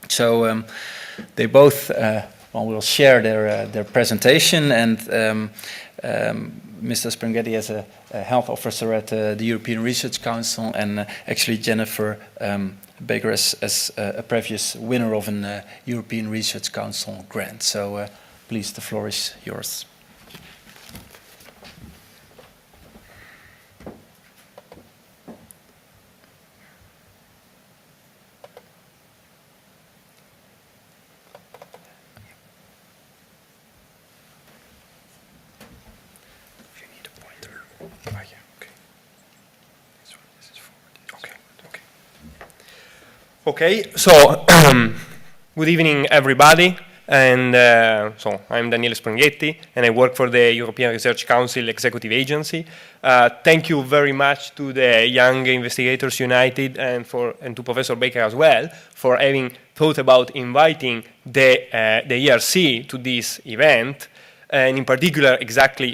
So they both will share their presentation, and Mr. Springhetti is a health officer at the European Research Council, and actually Jennifer Baker as a previous winner of an European Research Council grant. So please, the floor is yours. Okay, so good evening, everybody. And so I'm Daniele Springhetti, and I work for the European Research Council Executive Agency. Thank you very much to the Young Investigators United and to Professor Baker as well for having thought about inviting the ERC to this event, and in particular,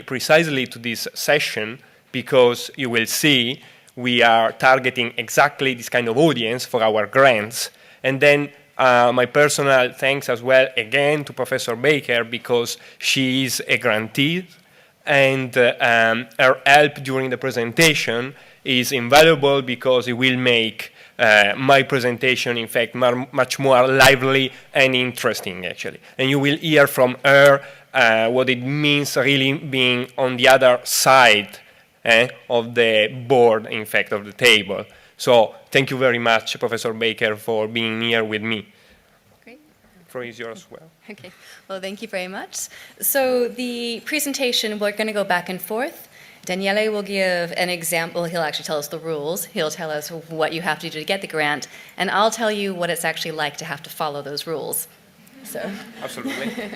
precisely to this session, because you will see we are targeting exactly this kind of audience for our grants. And then my personal thanks as well, again, to Professor Baker, because she is a grantee, and her help during the presentation is invaluable because it will make my presentation, in fact, much more lively and interesting, actually. And you will hear from her what it means really being on the other side of the board, in fact, of the table. So thank you very much, Professor Baker, for being here with me. Great. The floor is yours as well. Okay. Well, thank you very much. So the presentation, we're going to go back and forth. Daniele will give an example. He'll actually tell us the rules. He'll tell us what you have to do to get the grant. And I'll tell you what it's actually like to have to follow those rules. So. Absolutely.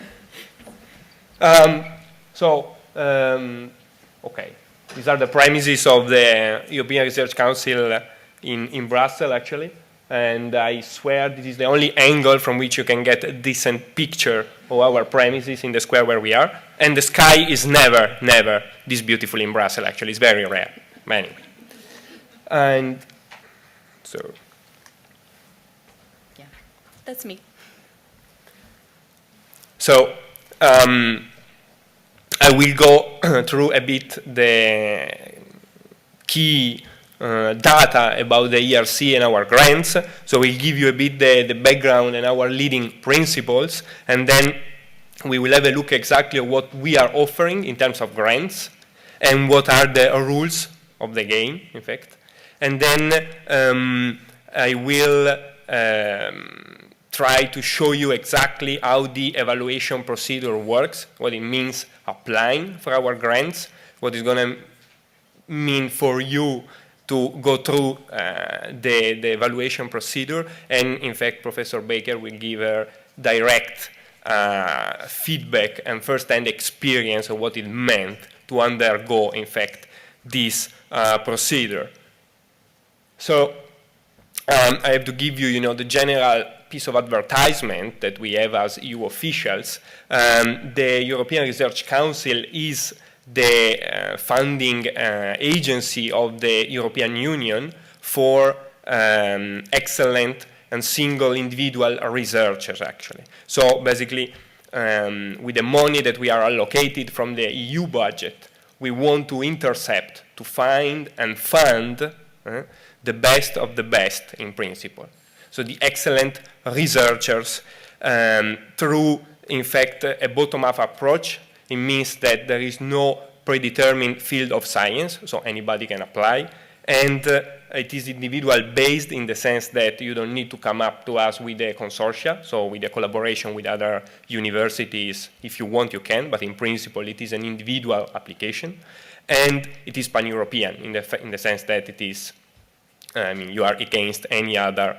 Okay. These are the premises of the European Research Council in Brussels, actually. And I swear this is the only angle from which you can get a decent picture of our premises in the square where we are. And the sky is never, never this beautiful in Brussels, actually. It's very rare. Anyway. And so. Yeah, that's me. So, I will go through a bit the key data about the ERC and our grants. So we'll give you a bit the background and our leading principles, and then we will have a look exactly at what we are offering in terms of grants and what are the rules of the game, in fact. And then I will try to show you exactly how the evaluation procedure works, what it means applying for our grants, what is going to mean for you to go through the evaluation procedure, and in fact, Professor Baker will give her direct feedback and first-hand experience of what it meant to undergo, in fact, this procedure. So I have to give you, the general piece of advertisement that we have as EU officials. The European Research Council is the funding agency of the European Union for excellent and single individual researchers, actually. So basically, with the money that we are allocated from the EU budget, we want to intercept, to find and fund the best of the best, in principle. So the excellent researchers through, in fact, a bottom-up approach. It means that there is no predetermined field of science, so anybody can apply. And it is individual-based in the sense that you don't need to come up to us with a consortia, so with a collaboration with other universities. If you want, you can, but in principle, it is an individual application. And it is pan-European in the sense that it is, you are against any other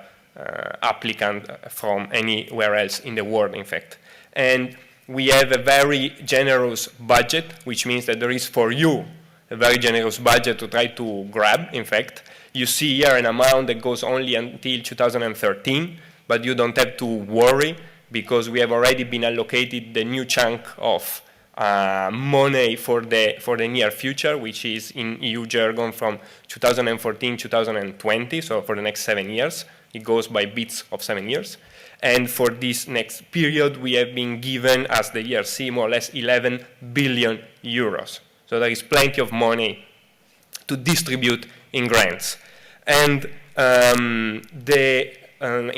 applicant from anywhere else in the world, in fact. And we have a very generous budget, which means that there is for you a very generous budget to try to grab, in fact. You see here an amount that goes only until 2013, but you don't have to worry because we have already been allocated the new chunk of money for the near future, which is in EU jargon from 2014-2020, so for the next 7 years. It goes by bits of 7 years. And for this next period, we have been given, as the ERC, more or less 11 billion euros. So there is plenty of money to distribute in grants. And in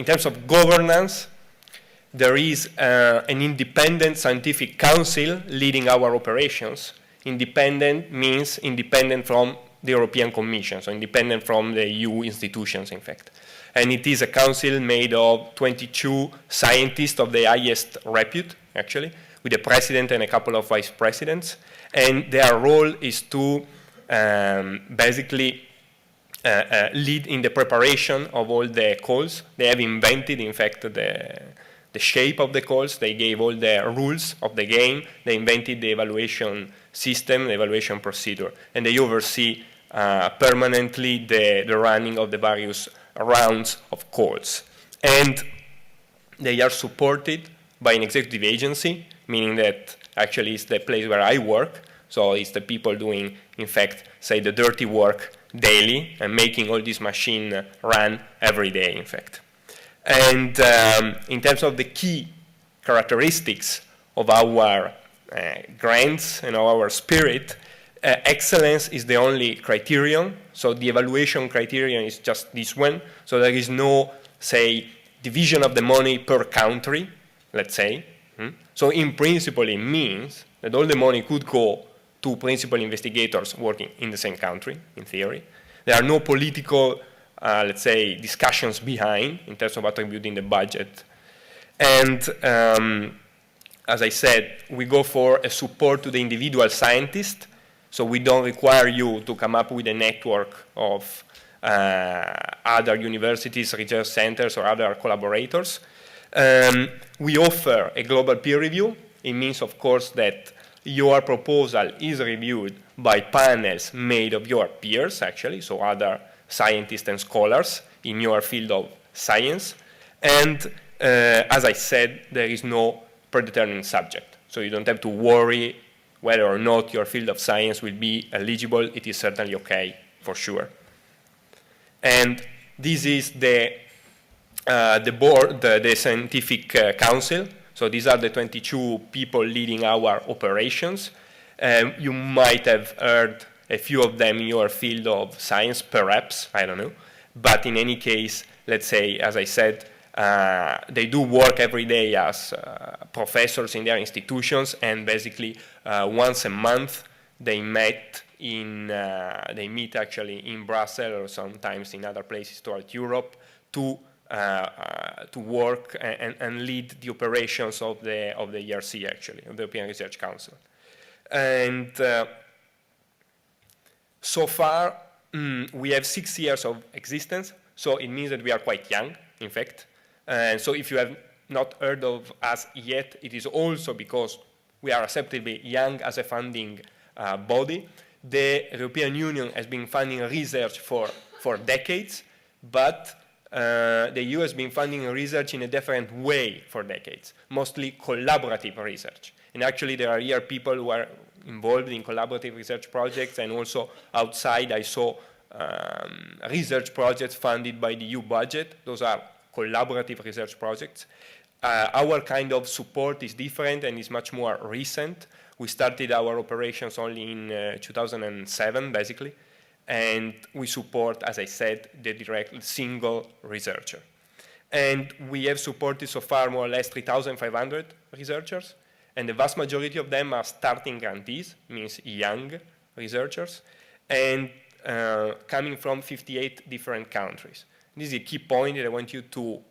terms of governance, there is an independent scientific council leading our operations. Independent means independent from the European Commission, so independent from the EU institutions, in fact. And it is a council made of 22 scientists of the highest repute, actually, with a president and a couple of vice presidents. And their role is to basically lead in the preparation of all the calls. They have invented, in fact, the shape of the calls. They gave all the rules of the game. They invented the evaluation system, the evaluation procedure. And they oversee permanently the running of the various rounds of calls. And they are supported by an executive agency, meaning that actually it's the place where I work. So it's the people doing, in fact, say the dirty work daily and making all this machine run every day, in fact. And in terms of the key characteristics of our grants and our spirit, excellence is the only criterion. So the evaluation criterion is just this one. So there is no, say, division of the money per country, let's say. So in principle, it means that all the money could go to principal investigators working in the same country, in theory. There are no political, let's say, discussions behind in terms of attributing the budget. And as I said, we go for a support to the individual scientist. So we don't require you to come up with a network of other universities, research centers, or other collaborators. We offer a global peer review. It means, of course, that your proposal is reviewed by panels made of your peers, actually, so other scientists and scholars in your field of science. And as I said, there is no predetermined subject. So you don't have to worry whether or not your field of science will be eligible. It is certainly okay, for sure. And this is the board, the scientific council. So these are the 22 people leading our operations. You might have heard a few of them in your field of science, perhaps, I don't know. But in any case, let's say, as I said, they do work every day as professors in their institutions, and basically once a month they meet actually in Brussels or sometimes in other places throughout Europe to work and lead the operations of the ERC, actually, of the European Research Council. And so far, we have 6 years of existence, so it means that we are quite young, in fact. And so if you have not heard of us yet, it is also because we are acceptably young as a funding body. The European Union has been funding research for decades, but the EU has been funding research in a different way for decades, mostly collaborative research. And actually, there are here people who are involved in collaborative research projects, and also outside I saw research projects funded by the EU budget. Those are collaborative research projects. Our kind of support is different and is much more recent. We started our operations only in 2007, basically. And we support, as I said, the direct single researcher. And we have supported so far more or less 3,500 researchers. And the vast majority of them are starting grantees, means young researchers, and coming from 58 different countries. This is a key point that I want you to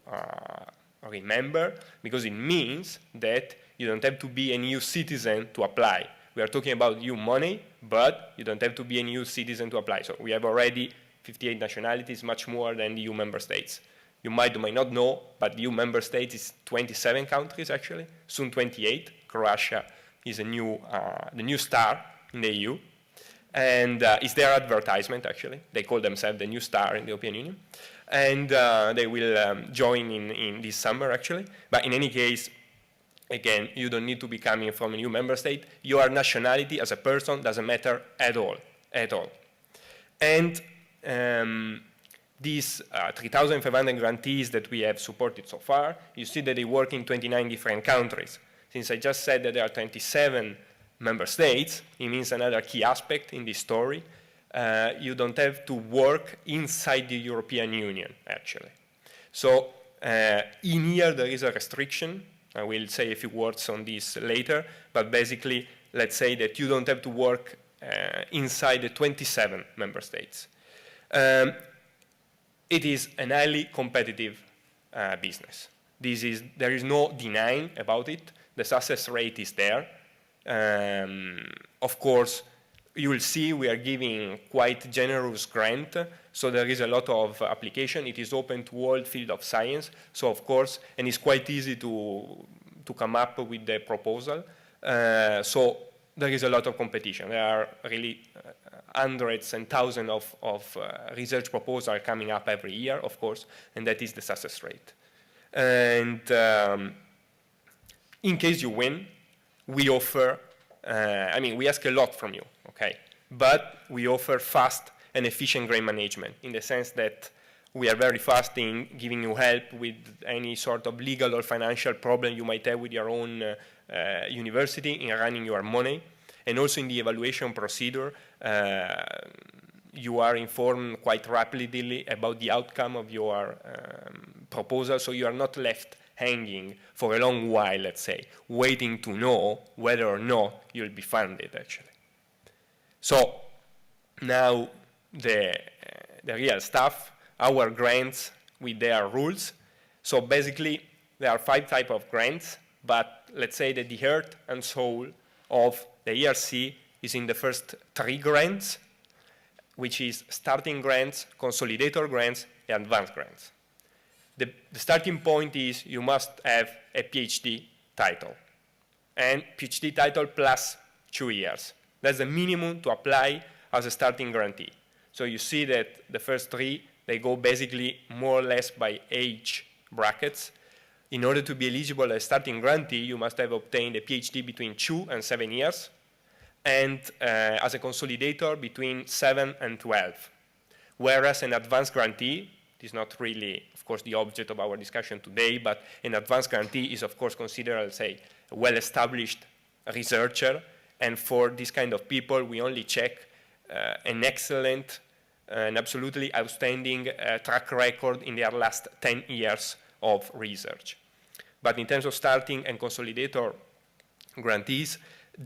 remember, because it means that you don't have to be an EU citizen to apply. We are talking about EU money, but you don't have to be an EU citizen to apply. So we have already 58 nationalities, much more than the EU member states. You might or might not know, but the EU member states is 27 countries, actually, soon 28. Croatia is the new star in the EU. And it's their advertisement, actually. They call themselves the new star in the European Union. And they will join in this summer, actually. But in any case, again, you don't need to be coming from a new member state. Your nationality as a person doesn't matter at all, at all. And these 3,500 grantees that we have supported so far, you see that they work in 29 different countries. Since I just said that there are 27 member states, it means another key aspect in this story. You don't have to work inside the European Union, actually. So in here, there is a restriction. I will say a few words on this later, but basically, let's say that you don't have to work inside the 27 member states. It is an highly competitive business. There is no denying about it. The success rate is there. Of course, you will see we are giving quite generous grant, so there is a lot of application. It is open to all field of science, so of course, and it's quite easy to come up with the proposal. So there is a lot of competition. There are really hundreds and thousands of research proposals coming up every year, of course, and that is the success rate. And in case you win, we offer, we ask a lot from you, okay? But we offer fast and efficient grant management in the sense that we are very fast in giving you help with any sort of legal or financial problem you might have with your own university in running your money. And also in the evaluation procedure, you are informed quite rapidly about the outcome of your proposal, so you are not left hanging for a long while, let's say, waiting to know whether or not you'll be funded, actually. So now the real stuff, our grants with their rules. So basically, there are 5 types of grants, but let's say that the heart and soul of the ERC is in the first 3 grants, which is starting grants, consolidator grants, and advanced grants. The starting point is you must have a PhD title, and PhD title plus 2 years. That's the minimum to apply as a starting grantee. So you see that the first 3, they go basically more or less by age brackets. In order to be eligible as starting grantee, you must have obtained a PhD between 2 and 7 years, and as a consolidator between 7 and 12. Whereas an advanced grantee, it is not really, of course, the object of our discussion today, but an advanced grantee is, of course, considered, let's say, a well-established researcher, and for this kind of people, we only check an excellent and absolutely outstanding track record in their last 10 years of research. But in terms of starting and consolidator grantees,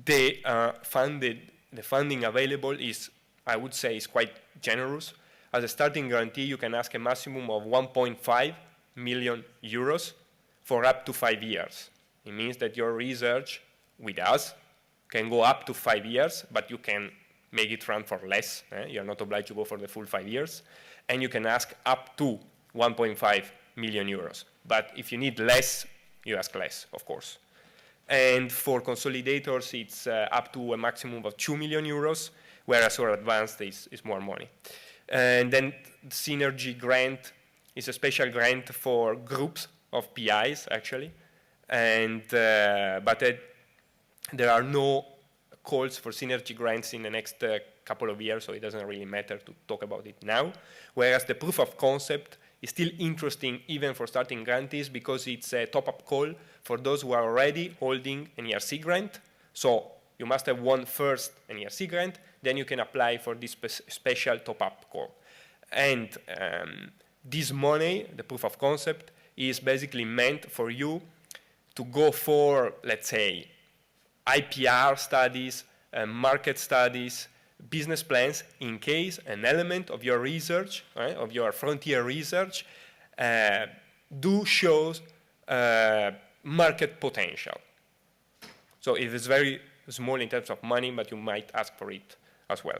the funding available is, I would say, is quite generous. As a starting grantee, you can ask a maximum of 1.5 million euros for up to 5 years. It means that your research with us can go up to 5 years, but you can make it run for less. You're not obliged to go for the full 5 years. And you can ask up to 1.5 million euros. But if you need less, you ask less, of course. And for consolidators, it's up to a maximum of 2 million euros, whereas for advanced is more money. And then the Synergy grant is a special grant for groups of PIs, actually. And, but there are no calls for Synergy grants in the next couple of years, so it doesn't really matter to talk about it now. Whereas the proof of concept is still interesting even for starting grantees because it's a top-up call for those who are already holding an ERC grant. So you must have won first an ERC grant, then you can apply for this special top-up call. And this money, the proof of concept, is basically meant for you to go for, let's say, IPR studies, market studies, business plans in case an element of your research, right, of your frontier research, do shows market potential. So it is very small in terms of money, but you might ask for it as well.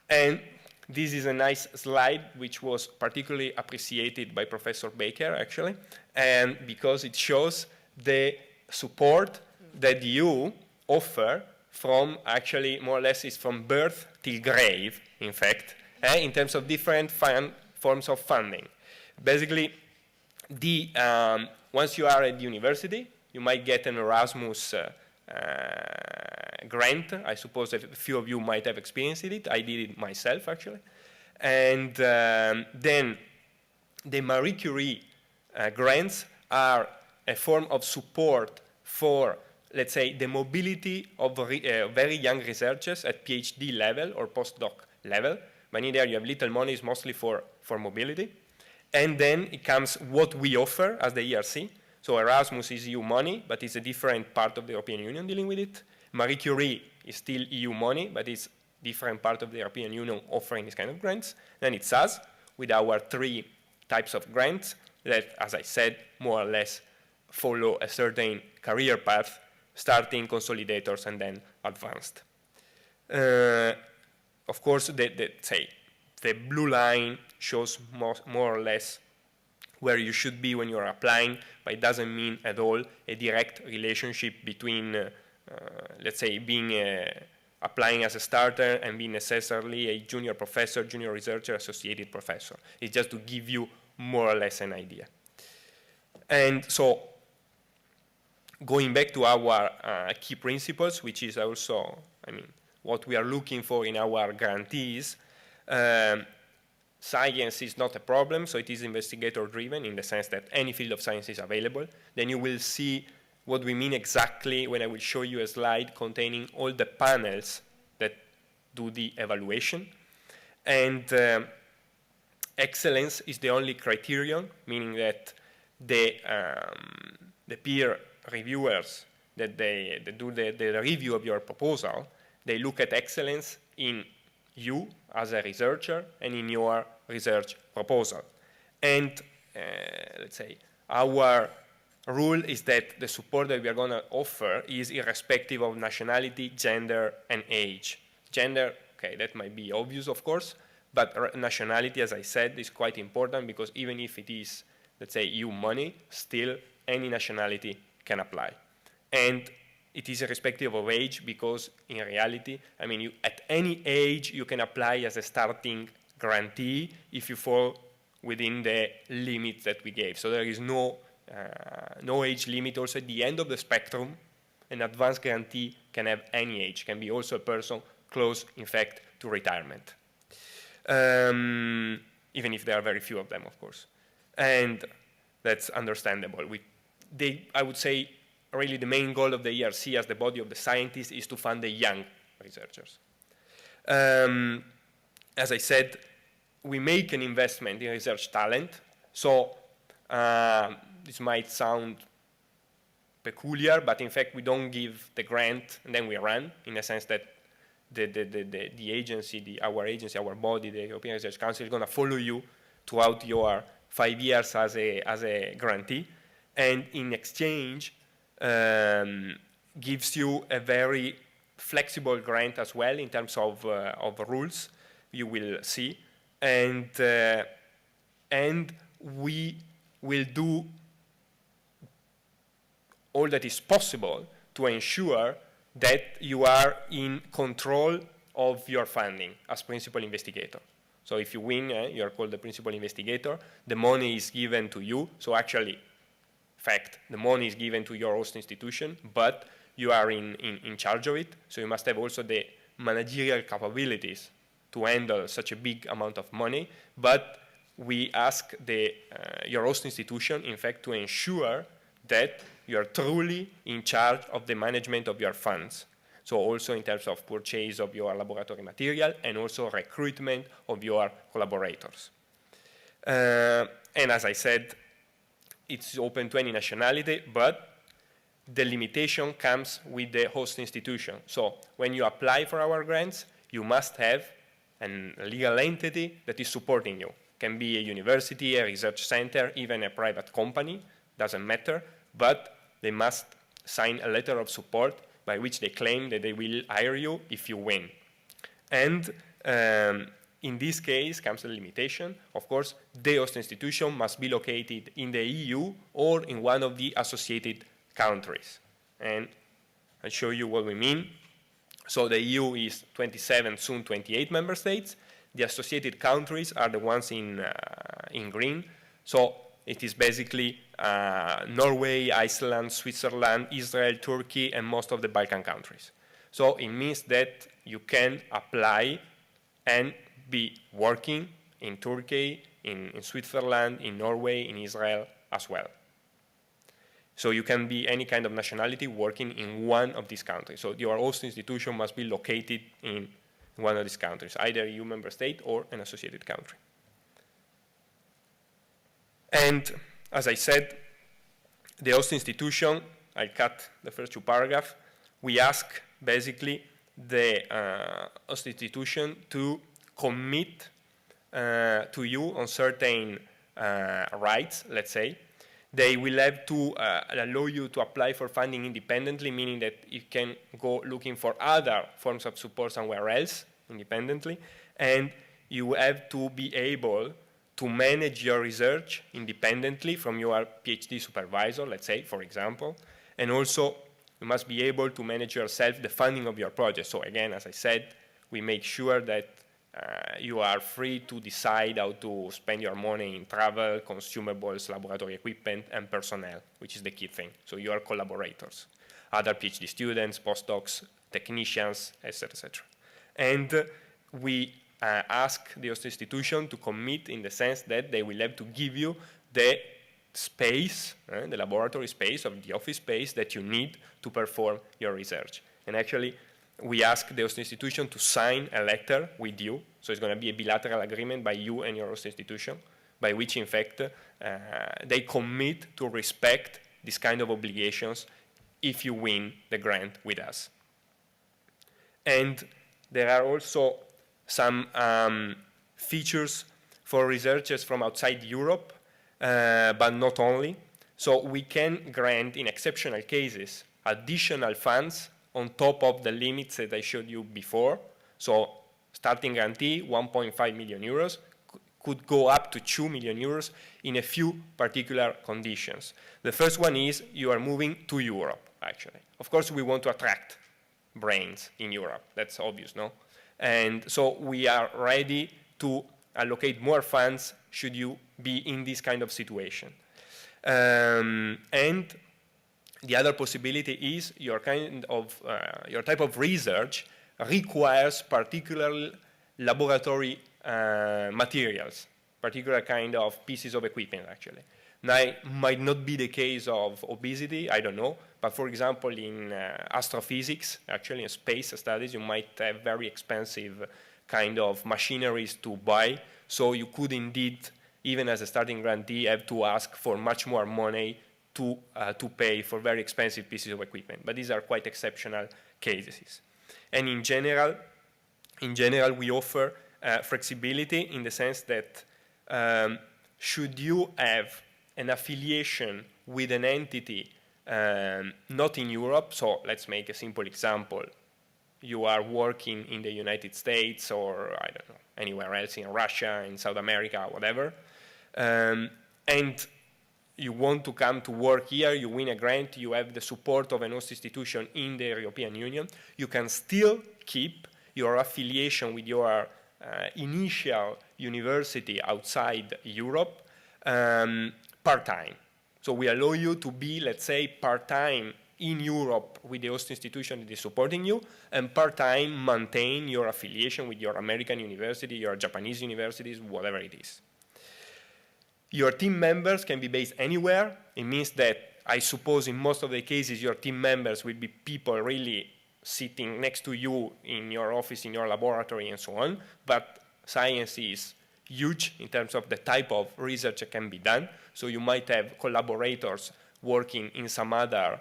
And this is a nice slide which was particularly appreciated by Professor Baker, actually, and because it shows the support that you offer from actually more or less is from birth till grave, in fact, in terms of different forms of funding. Basically, once you are at university, you might get an Erasmus grant. I suppose a few of you might have experienced it. I did it myself, actually. And then the Marie Curie grants are a form of support for, let's say, the mobility of very young researchers at PhD level or postdoc level. But in there you have little money, it's mostly for mobility. And then it comes what we offer as the ERC. So Erasmus is EU money, but it's a different part of the European Union dealing with it. Marie Curie is still EU money, but it's different part of the European Union offering this kind of grants. Then it's us with our 3 types of grants that, as I said, more or less follow a certain career path, starting consolidators and then advanced. Of course, the blue line shows more or less where you should be when you're applying, but it doesn't mean at all a direct relationship between, let's say, being applying as a starter and being necessarily a junior professor, junior researcher, associated professor. It's just to give you more or less an idea. And so, going back to our key principles, which is also, what we are looking for in our grantees, science is not a problem, so it is investigator-driven in the sense that any field of science is available. Then you will see what we mean exactly when I will show you a slide containing all the panels that do the evaluation. And excellence is the only criterion, meaning that the peer reviewers that they do the review of your proposal, they look at excellence in you as a researcher and in your research proposal. And let's say our rule is that the support that we are going to offer is irrespective of nationality, gender, and age. Gender, okay, that might be obvious, of course, but nationality, as I said, is quite important because even if it is, let's say, EU money, still any nationality can apply. And it is irrespective of age because in reality, at any age you can apply as a starting grantee if you fall within the limits that we gave. So there is no age limit. Also at the end of the spectrum, an advanced grantee can have any age, can be also a person close, in fact, to retirement. Even if there are very few of them, of course. And that's understandable. I would say, really the main goal of the ERC as the body of the scientists is to fund the young researchers. As I said, we make an investment in research talent. So this might sound peculiar, but in fact we don't give the grant and then we run, in a sense that the agency, our body, the European Research Council is going to follow you throughout your 5 years as a grantee, and in exchange gives you a very flexible grant as well in terms of rules, you will see, and we will do all that is possible to ensure that you are in control of your funding as principal investigator. So if you win, you are called the principal investigator. The money is given to you. So actually, in fact, the money is given to your host institution, but you are in charge of it. So you must have also the managerial capabilities to handle such a big amount of money. But we ask your host institution, in fact, to ensure that you are truly in charge of the management of your funds. So also in terms of purchase of your laboratory material and also recruitment of your collaborators. And as I said, it's open to any nationality, but the limitation comes with the host institution. So when you apply for our grants, you must have a legal entity that is supporting you. It can be a university, a research center, even a private company, doesn't matter, but they must sign a letter of support by which they claim that they will hire you if you win. And in this case comes the limitation. Of course, the host institution must be located in the EU or in one of the associated countries. And I'll show you what we mean. So the EU is 27, soon 28 member states. The associated countries are the ones in green. So it is basically Norway, Iceland, Switzerland, Israel, Turkey, and most of the Balkan countries. So it means that you can apply and be working in Turkey, in Switzerland, in Norway, in Israel as well. So you can be any kind of nationality working in one of these countries. So your host institution must be located in one of these countries, either a EU member state or an associated country. And as I said, the host institution, I'll cut the first two paragraphs, we ask basically the host institution to commit to you on certain rights, let's say. They will have to allow you to apply for funding independently, meaning that you can go looking for other forms of support somewhere else independently, and you have to be able to manage your research independently from your PhD supervisor, let's say, for example, and also you must be able to manage yourself the funding of your project. So again, as I said, we make sure that you are free to decide how to spend your money in travel, consumables, laboratory equipment, and personnel, which is the key thing. So you are collaborators, other PhD students, postdocs, technicians, etc., etc. And we ask the host institution to commit in the sense that they will have to give you the space, the laboratory space or the office space that you need to perform your research. And actually, we ask the host institution to sign a letter with you. So it's going to be a bilateral agreement by you and your host institution, by which, in fact, they commit to respect these kind of obligations if you win the grant with us. And there are also some features for researchers from outside Europe, but not only. So we can grant, in exceptional cases, additional funds on top of the limits that I showed you before. So starting grantee, 1.5 million euros, could go up to 2 million euros in a few particular conditions. The first one is you are moving to Europe, actually. Of course, we want to attract brains in Europe. That's obvious, no? And so we are ready to allocate more funds should you be in this kind of situation. And the other possibility is your type of research requires particular laboratory materials, particular kind of pieces of equipment, actually. Now, it might not be the case of obesity, I don't know, but for example, in astrophysics, actually in space studies, you might have very expensive kind of machineries to buy, so you could indeed, even as a starting grantee, have to ask for much more money to pay for very expensive pieces of equipment. But these are quite exceptional cases. And in general, we offer flexibility in the sense that should you have an affiliation with an entity not in Europe, so let's make a simple example. You are working in the United States or, I don't know, anywhere else in Russia, in South America, whatever, and you want to come to work here, you win a grant, you have the support of an host institution in the European Union, you can still keep your affiliation with your initial university outside Europe part-time. So we allow you to be, let's say, part-time in Europe with the host institution that is supporting you, and part-time maintain your affiliation with your American university, your Japanese universities, whatever it is. Your team members can be based anywhere. It means that I suppose in most of the cases your team members will be people really sitting next to you in your office, in your laboratory, and so on. But science is huge in terms of the type of research that can be done. So you might have collaborators working in some other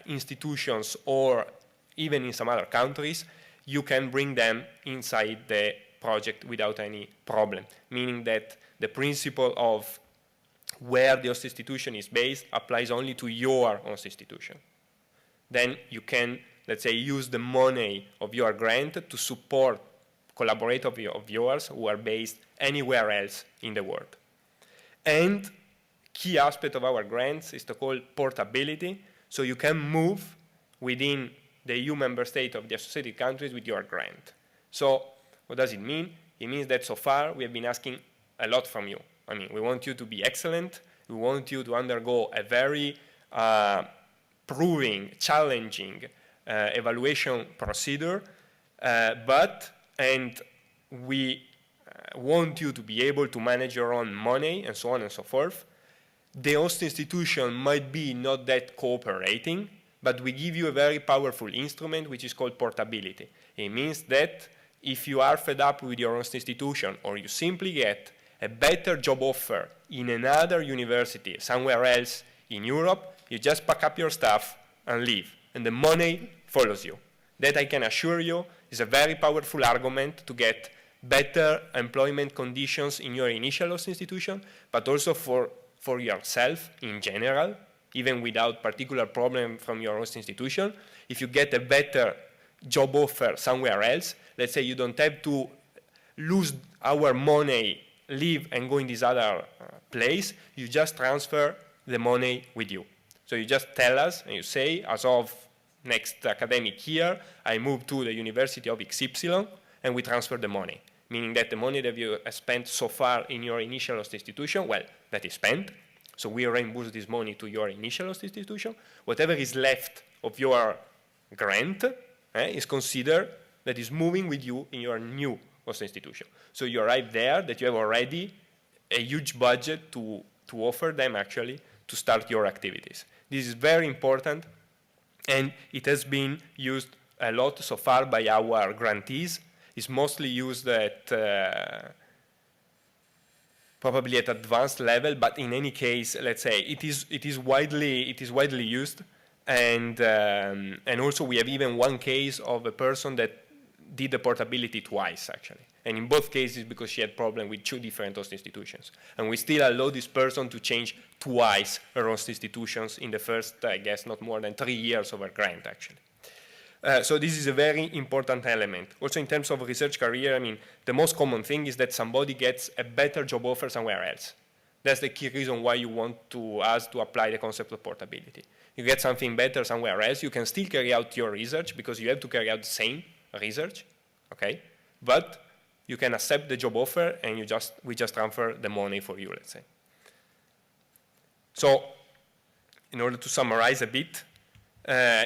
institutions or even in some other countries. You can bring them inside the project without any problem, meaning that the principle of where the host institution is based applies only to your host institution. Then you can, let's say, use the money of your grant to support collaborators of yours who are based anywhere else in the world. And key aspect of our grants is to call portability, so you can move within the EU member state of the associated countries with your grant. So what does it mean? It means that so far we have been asking a lot from you. I mean, we want you to be excellent. We want you to undergo a very proving, challenging evaluation procedure. And we want you to be able to manage your own money and so on and so forth. The host institution might be not that cooperating, but we give you a very powerful instrument which is called portability. It means that if you are fed up with your host institution or you simply get a better job offer in another university somewhere else in Europe, you just pack up your stuff and leave, and the money follows you. That, I can assure you, is a very powerful argument to get better employment conditions in your initial host institution, but also for yourself in general, even without particular problem from your host institution. If you get a better job offer somewhere else, let's say you don't have to lose our money, leave and go in this other place, you just transfer the money with you. So you just tell us and you say, as of next academic year, I move to the University of XY, and we transfer the money. Meaning that the money that you spent so far in your initial host institution, well, that is spent. So we reimburse this money to your initial host institution. Whatever is left of your grant is considered that is moving with you in your new host institution. So you arrive there that you have already a huge budget to offer them actually to start your activities. This is very important, and it has been used a lot so far by our grantees. It's mostly used at probably at advanced level, but in any case, let's say it is widely used, and also we have even one case of a person that did the portability twice actually, and in both cases because she had problem with 2 different host institutions, and we still allow this person to change twice her host institutions in the first, I guess, not more than 3 years of her grant actually. So this is a very important element. Also in terms of research career, I mean, the most common thing is that somebody gets a better job offer somewhere else. That's the key reason why you want us to apply the concept of portability. You get something better somewhere else, you can still carry out your research because you have to carry out the same research, okay? But you can accept the job offer and we just transfer the money for you, let's say. So in order to summarize a bit,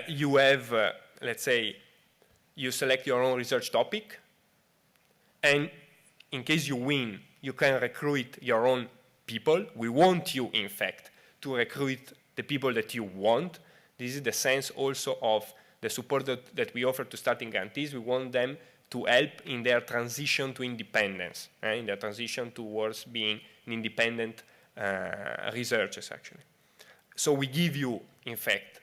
you have let's say you select your own research topic, and in case you win, you can recruit your own people. We want you, in fact, to recruit the people that you want. This is the sense also of the support that we offer to starting grantees. We want them to help in their transition to independence, in their transition towards being an independent researchers, actually. So we give you, in fact,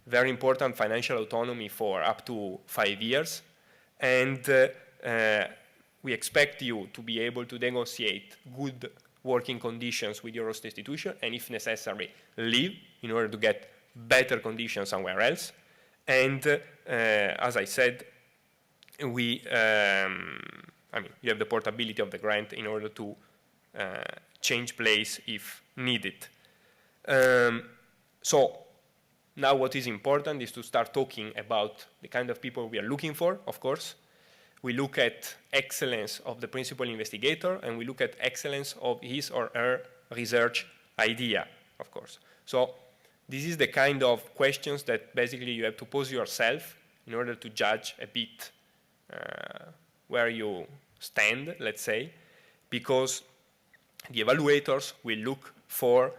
very important financial autonomy for up to 5 years, and we expect you to be able to negotiate good working conditions with your host institution, and if necessary, leave in order to get better conditions somewhere else. And as I said, I mean, you have the portability of the grant in order to change place if needed. So now what is important is to start talking about the kind of people we are looking for, of course. We look at excellence of the principal investigator, and we look at excellence of his or her research idea, of course. So this is the kind of questions that basically you have to pose yourself in order to judge a bit where you stand, let's say, because the evaluators will look for,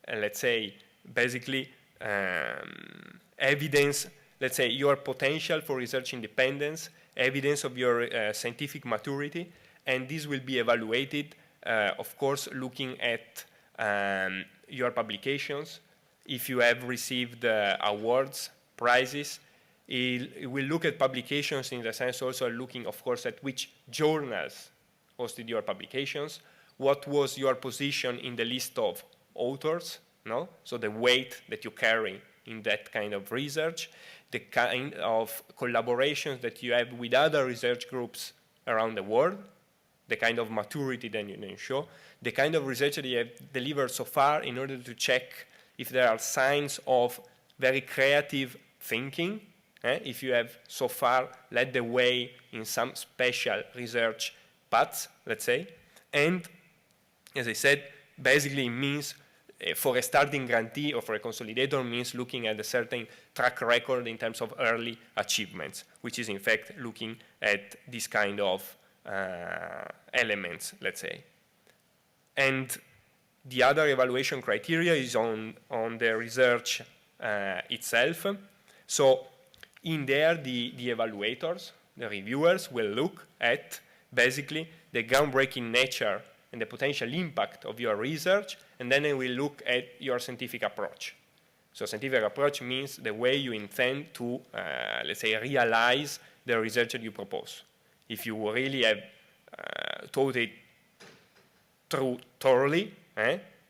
let's say, basically evidence, let's say, your potential for research independence, evidence of your scientific maturity, and this will be evaluated, of course, looking at your publications. If you have received awards, prizes, it will look at publications in the sense also looking, of course, at which journals hosted your publications, what was your position in the list of authors, no? So the weight that you carry in that kind of research, the kind of collaborations that you have with other research groups around the world, the kind of maturity that you show, the kind of research that you have delivered so far in order to check if there are signs of very creative thinking, if you have so far led the way in some special research paths, let's say. And as I said, basically it means for a starting grantee or for a consolidator means looking at a certain track record in terms of early achievements, which is in fact looking at this kind of elements, let's say. And the other evaluation criteria is on the research itself. So in there, the evaluators, the reviewers, will look at basically the groundbreaking nature and the potential impact of your research, and then they will look at your scientific approach. So scientific approach means the way you intend to, let's say, realize the research that you propose. If you really have thought it through thoroughly,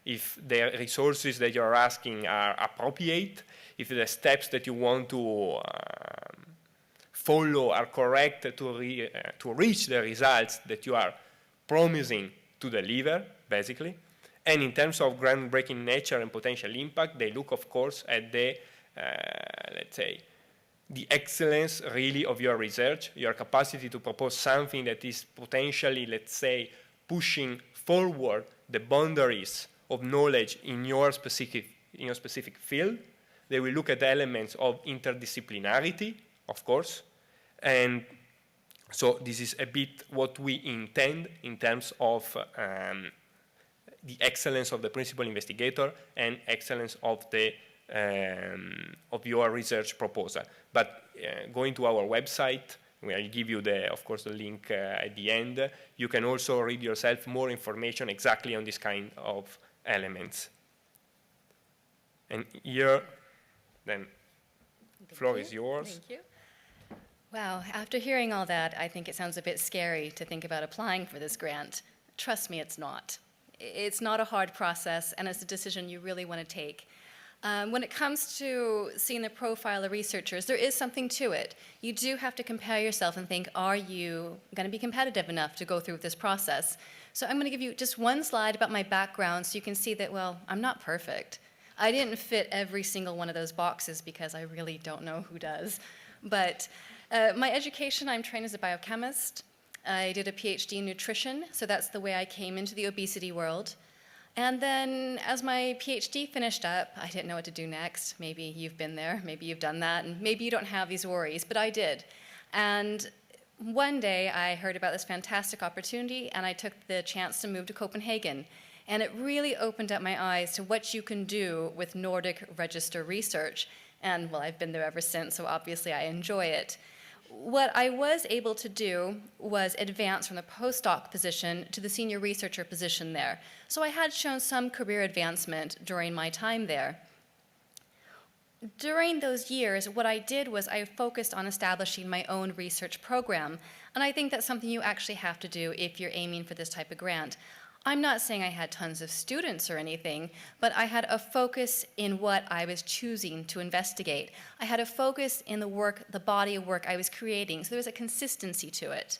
if the resources that you're asking are appropriate, if the steps that you want to follow are correct to reach the results that you are promising to deliver, basically. And in terms of groundbreaking nature and potential impact, they look, of course, at the, let's say, the excellence really of your research, your capacity to propose something that is potentially, let's say, pushing forward the boundaries of knowledge in your specific field. They will look at elements of interdisciplinarity, of course, and so this is a bit what we intend in terms of the excellence of the principal investigator and excellence of the of your research proposal. But going to our website, I'll give you of course the link at the end. You can also read yourself more information exactly on this kind of elements. And here, then, the floor is yours. Thank you. Wow, after hearing all that, I think it sounds a bit scary to think about applying for this grant. Trust me, it's not. It's not a hard process, and it's a decision you really want to take. When it comes to seeing the profile of researchers, there is something to it. You do have to compare yourself and think, are you going to be competitive enough to go through this process? So I'm going to give you just one slide about my background so you can see that, well, I'm not perfect. I didn't fit every single one of those boxes because I really don't know who does. But my education, I'm trained as a biochemist. I did a PhD in nutrition, so that's the way I came into the obesity world. And then as my PhD finished up, I didn't know what to do next. Maybe you've been there, maybe you've done that, and maybe you don't have these worries, but I did. And one day I heard about this fantastic opportunity, and I took the chance to move to Copenhagen. And it really opened up my eyes to what you can do with Nordic register research. And, well, I've been there ever since, so obviously I enjoy it. What I was able to do was advance from the postdoc position to the senior researcher position there. So I had shown some career advancement during my time there. During those years, what I did was I focused on establishing my own research program. And I think that's something you actually have to do if you're aiming for this type of grant. I'm not saying I had tons of students or anything, but I had a focus in what I was choosing to investigate. I had a focus in the work, the body of work I was creating, so there was a consistency to it.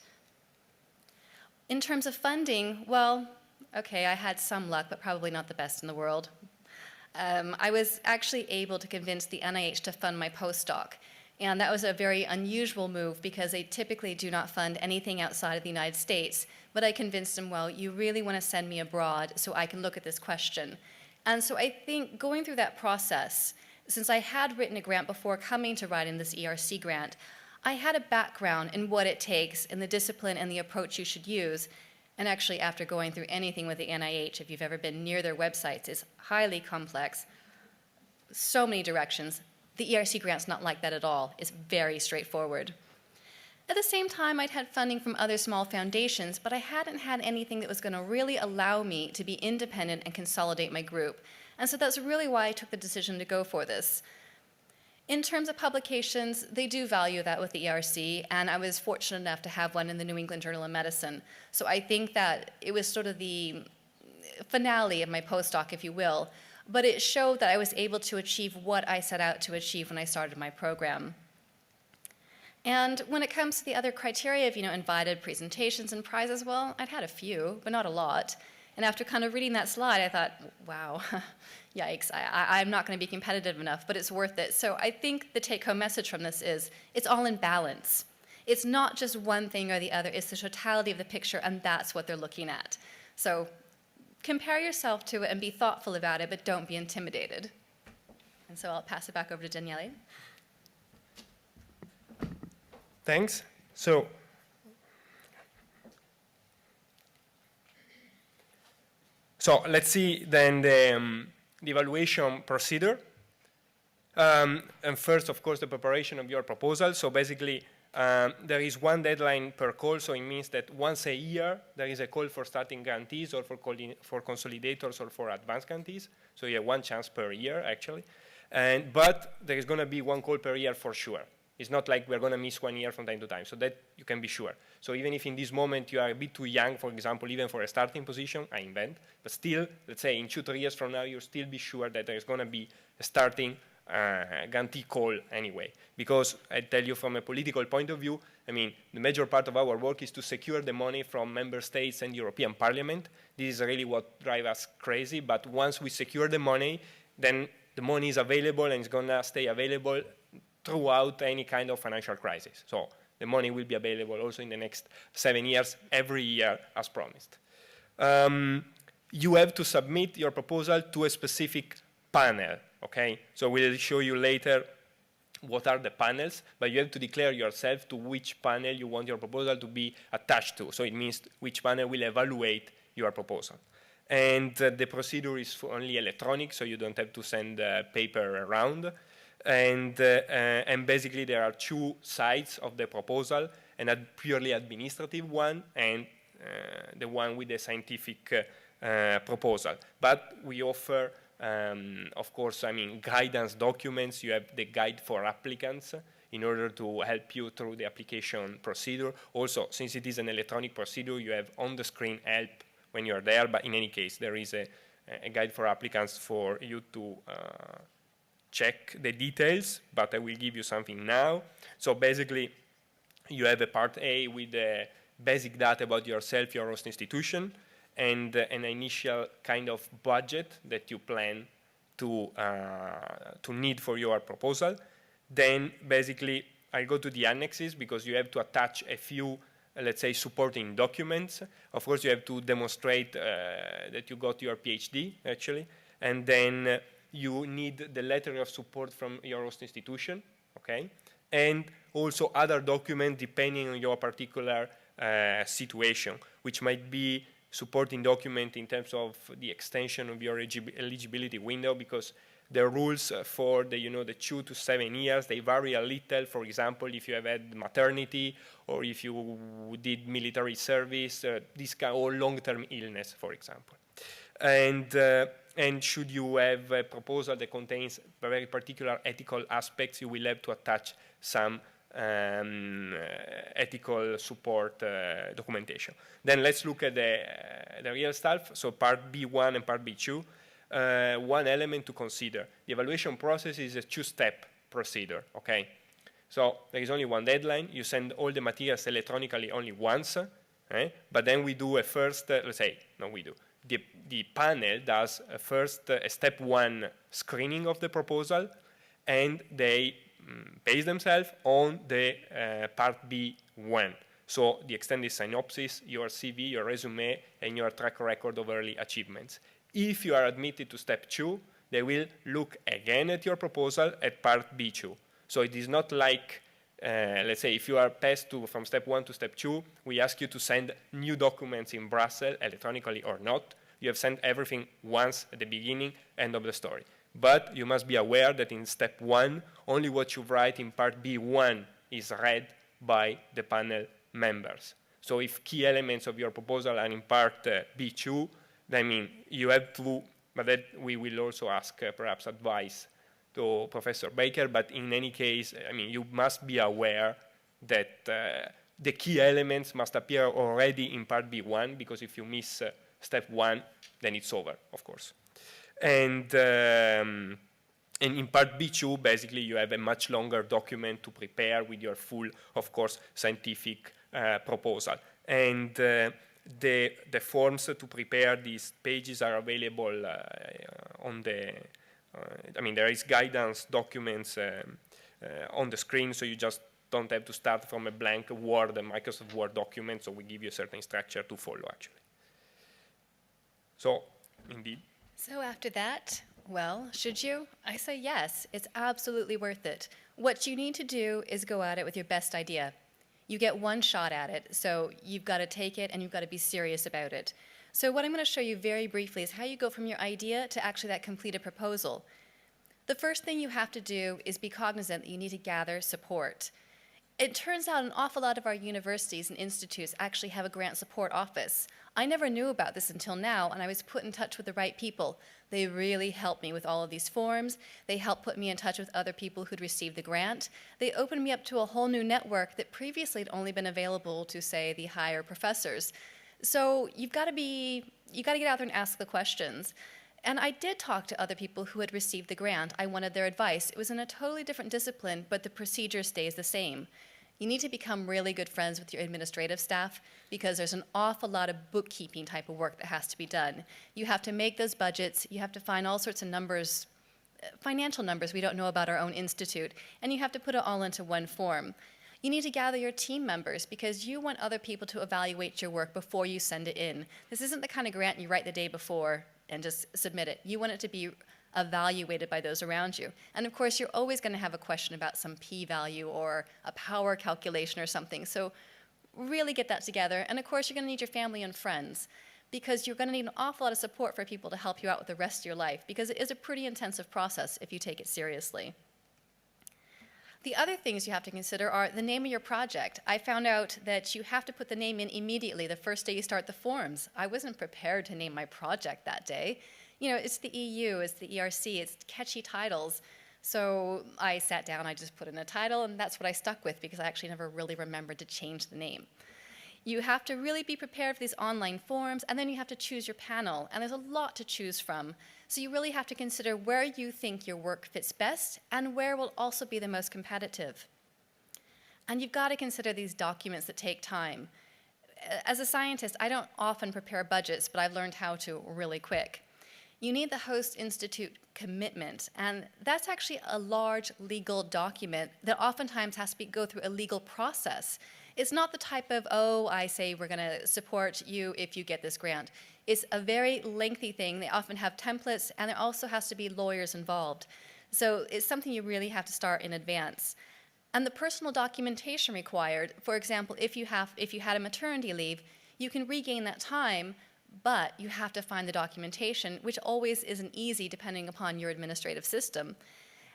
In terms of funding, well, okay, I had some luck, but probably not the best in the world. I was actually able to convince the NIH to fund my postdoc. And that was a very unusual move because they typically do not fund anything outside of the United States. But I convinced them, well, you really want to send me abroad so I can look at this question. And so I think going through that process, since I had written a grant before coming to writing this ERC grant, I had a background in what it takes and the discipline and the approach you should use. And actually, after going through anything with the NIH, if you've ever been near their websites, it's highly complex, so many directions. The ERC grant's not like that at all. It's very straightforward. At the same time, I'd had funding from other small foundations, but I hadn't had anything that was going to really allow me to be independent and consolidate my group. And so that's really why I took the decision to go for this. In terms of publications, they do value that with the ERC, and I was fortunate enough to have one in the New England Journal of Medicine. So I think that it was sort of the finale of my postdoc, if you will. But it showed that I was able to achieve what I set out to achieve when I started my program. And when it comes to the other criteria of, invited presentations and prizes, well, I'd had a few, but not a lot. And after kind of reading that slide, I thought, wow, yikes, I'm not going to be competitive enough, but it's worth it. So I think the take-home message from this is it's all in balance. It's not just one thing or the other, it's the totality of the picture, and that's what they're looking at. So compare yourself to it and be thoughtful about it, but don't be intimidated. And so I'll pass it back over to Daniele. Thanks. So So let's see then the evaluation procedure. And first, of course, the preparation of your proposal. So basically, there is one deadline per call, so it means that once a year there is a call for starting guarantees or for consolidators or for advanced guarantees. So you have one chance per year, actually. But there is going to be one call per year for sure. It's not like we're going to miss 1 year from time to time, so that you can be sure. So even if in this moment you are a bit too young, for example, even for a starting position, I invent, but still, let's say in 2-3 years from now, you'll still be sure that there is going to be a starting guarantee call anyway. Because I tell you from a political point of view, I mean, the major part of our work is to secure the money from member states and European Parliament. This is really what drives us crazy, but once we secure the money, then the money is available and it's going to stay available throughout any kind of financial crisis. So the money will be available also in the next 7 years, every year as promised. You have to submit your proposal to a specific panel, okay? So we'll show you later what are the panels, but you have to declare yourself to which panel you want your proposal to be attached to. So it means which panel will evaluate your proposal. And the procedure is only electronic, so you don't have to send paper around. And basically there are 2 sides of the proposal, and a purely administrative one and the one with the scientific proposal. But we offer, of course, I mean, guidance documents. You have the guide for applicants in order to help you through the application procedure. Also, since it is an electronic procedure, you have on the screen help when you're there, but in any case, there is a guide for applicants for you to check the details, but I will give you something now. So basically, you have a part A with the basic data about yourself, your host institution, and an initial kind of budget that you plan to need for your proposal. Then basically, I go to the annexes because you have to attach a few, let's say, supporting documents. Of course, you have to demonstrate that you got your PhD, actually, and then you need the letter of support from your host institution, okay? And also other documents depending on your particular situation, which might be supporting document in terms of the extension of your eligibility window, because the rules for the 2 to 7 years, they vary a little. For example, if you have had maternity or if you did military service, this kind of long-term illness, for example. And should you have a proposal that contains very particular ethical aspects, you will have to attach some ethical support documentation. Then let's look at the real stuff. So part B1 and part B2. One element to consider. The evaluation process is a 2-step procedure, okay? So there is only one deadline. You send all the materials electronically only once, but then we do a first, the panel does a step 1 screening of the proposal, and they base themselves on the part B1. So the extended synopsis, your CV, your resume, and your track record of early achievements. If you are admitted to step 2, they will look again at your proposal at part B2. So it is not like, let's say, if you are passed from step 1 to step 2, we ask you to send new documents in Brussels, electronically or not. You have sent everything once at the beginning, end of the story. But you must be aware that in step 1, only what you write in part B1 is read by the panel members. So if key elements of your proposal are in part B2, I mean, you have to, but that we will also ask perhaps advice to Professor Baker, but in any case, I mean, you must be aware that the key elements must appear already in part B1, because if you miss step 1, then it's over, of course. And in part B2, basically, you have a much longer document to prepare with your full, of course, scientific proposal. And the forms to prepare these pages are available on the, there is guidance documents on the screen, so you just don't have to start from a blank Word, a Microsoft Word document, so we give you a certain structure to follow, actually. So, indeed. So after that, well, should you? I say yes, it's absolutely worth it. What you need to do is go at it with your best idea. You get one shot at it, so you've got to take it and you've got to be serious about it. So what I'm going to show you very briefly is how you go from your idea to actually that completed proposal. The first thing you have to do is be cognizant that you need to gather support. It turns out an awful lot of our universities and institutes actually have a grant support office. I never knew about this until now, and I was put in touch with the right people. They really helped me with all of these forms. They helped put me in touch with other people who'd received the grant. They opened me up to a whole new network that previously had only been available to, say, the higher professors. So you've got to get out there and ask the questions. And I did talk to other people who had received the grant. I wanted their advice. It was in a totally different discipline, but the procedure stays the same. You need to become really good friends with your administrative staff because there's an awful lot of bookkeeping type of work that has to be done. You have to make those budgets. You have to find all sorts of numbers, financial numbers we don't know about our own institute, and you have to put it all into one form. You need to gather your team members because you want other people to evaluate your work before you send it in. This isn't the kind of grant you write the day before and just submit it. You want it to be evaluated by those around you. And of course, you're always going to have a question about some p-value or a power calculation or something. So really get that together. And of course, you're going to need your family and friends because you're going to need an awful lot of support for people to help you out with the rest of your life because it is a pretty intensive process if you take it seriously. The other things you have to consider are the name of your project. I found out that you have to put the name in immediately the first day you start the forms. I wasn't prepared to name my project that day. You know, it's the EU, it's the ERC, it's catchy titles. So I sat down, I just put in a title, and that's what I stuck with because I actually never really remembered to change the name. You have to really be prepared for these online forms, and then you have to choose your panel, and there's a lot to choose from. So you really have to consider where you think your work fits best and where will also be the most competitive. And you've got to consider these documents that take time. As a scientist, I don't often prepare budgets, but I've learned how to really quick. You need the host institute commitment, and that's actually a large legal document that oftentimes has to go through a legal process. It's not the type of, oh, I say we're going to support you if you get this grant. It's a very lengthy thing. They often have templates, and there also has to be lawyers involved. So it's something you really have to start in advance. And the personal documentation required, for example, if you had a maternity leave, you can regain that time, but you have to find the documentation, which always isn't easy depending upon your administrative system.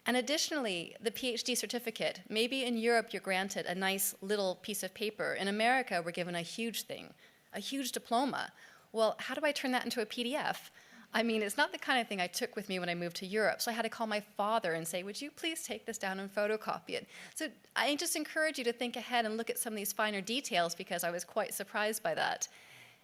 And additionally, the PhD certificate. Maybe in Europe you're granted a nice little piece of paper. In America, we're given a huge thing, a huge diploma. Well, how do I turn that into a PDF? I mean, it's not the kind of thing I took with me when I moved to Europe. So I had to call my father and say, would you please take this down and photocopy it? So I just encourage you to think ahead and look at some of these finer details because I was quite surprised by that.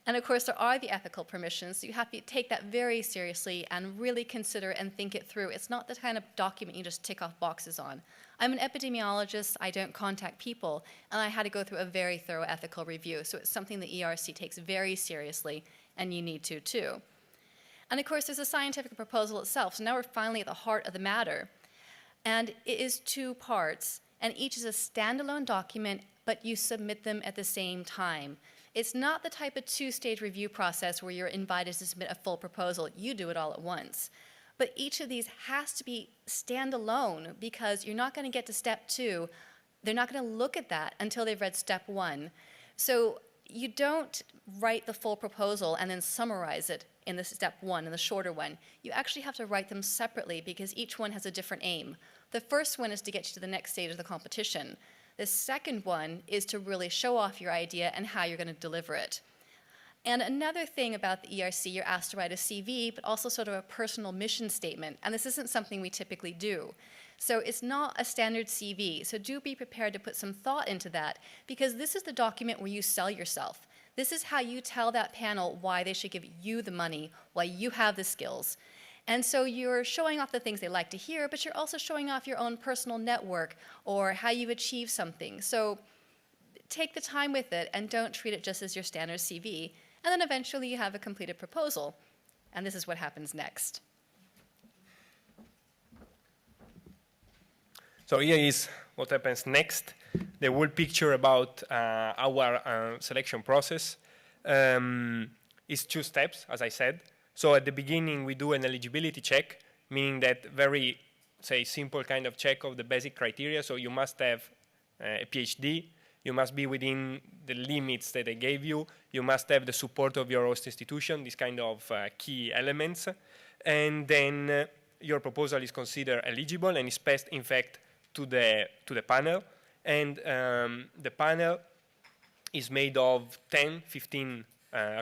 And of course, there are the ethical permissions, so you have to take that very seriously and really consider and think it through. It's not the kind of document you just tick off boxes on. I'm an epidemiologist, I don't contact people, and I had to go through a very thorough ethical review, so it's something the ERC takes very seriously, and you need to too. And of course, there's a scientific proposal itself, so now we're finally at the heart of the matter. And it is 2 parts, and each is a standalone document, but you submit them at the same time. It's not the type of 2-stage review process where you're invited to submit a full proposal. You do it all at once. But each of these has to be standalone because you're not going to get to step 2. They're not going to look at that until they've read step 1. So you don't write the full proposal and then summarize it in the step 1, in the shorter one. You actually have to write them separately because each one has a different aim. The first one is to get you to the next stage of the competition. The second one is to really show off your idea and how you're going to deliver it. And another thing about the ERC, you're asked to write a CV, but also sort of a personal mission statement. And this isn't something we typically do. So it's not a standard CV. So do be prepared to put some thought into that, because this is the document where you sell yourself. This is how you tell that panel why they should give you the money, why you have the skills. And so you're showing off the things they like to hear, but you're also showing off your own personal network or how you've achieved something. So take the time with it and don't treat it just as your standard CV. And then eventually you have a completed proposal. And this is what happens next. So here is what happens next. The whole picture about our selection process is 2 steps, as I said. So at the beginning, we do an eligibility check, meaning that simple kind of check of the basic criteria. So you must have a PhD, You must be within the limits that they gave you. You must have the support of your host institution, these kind of key elements. And then your proposal is considered eligible and is passed, in fact, to the panel. And the panel is made of 10, 15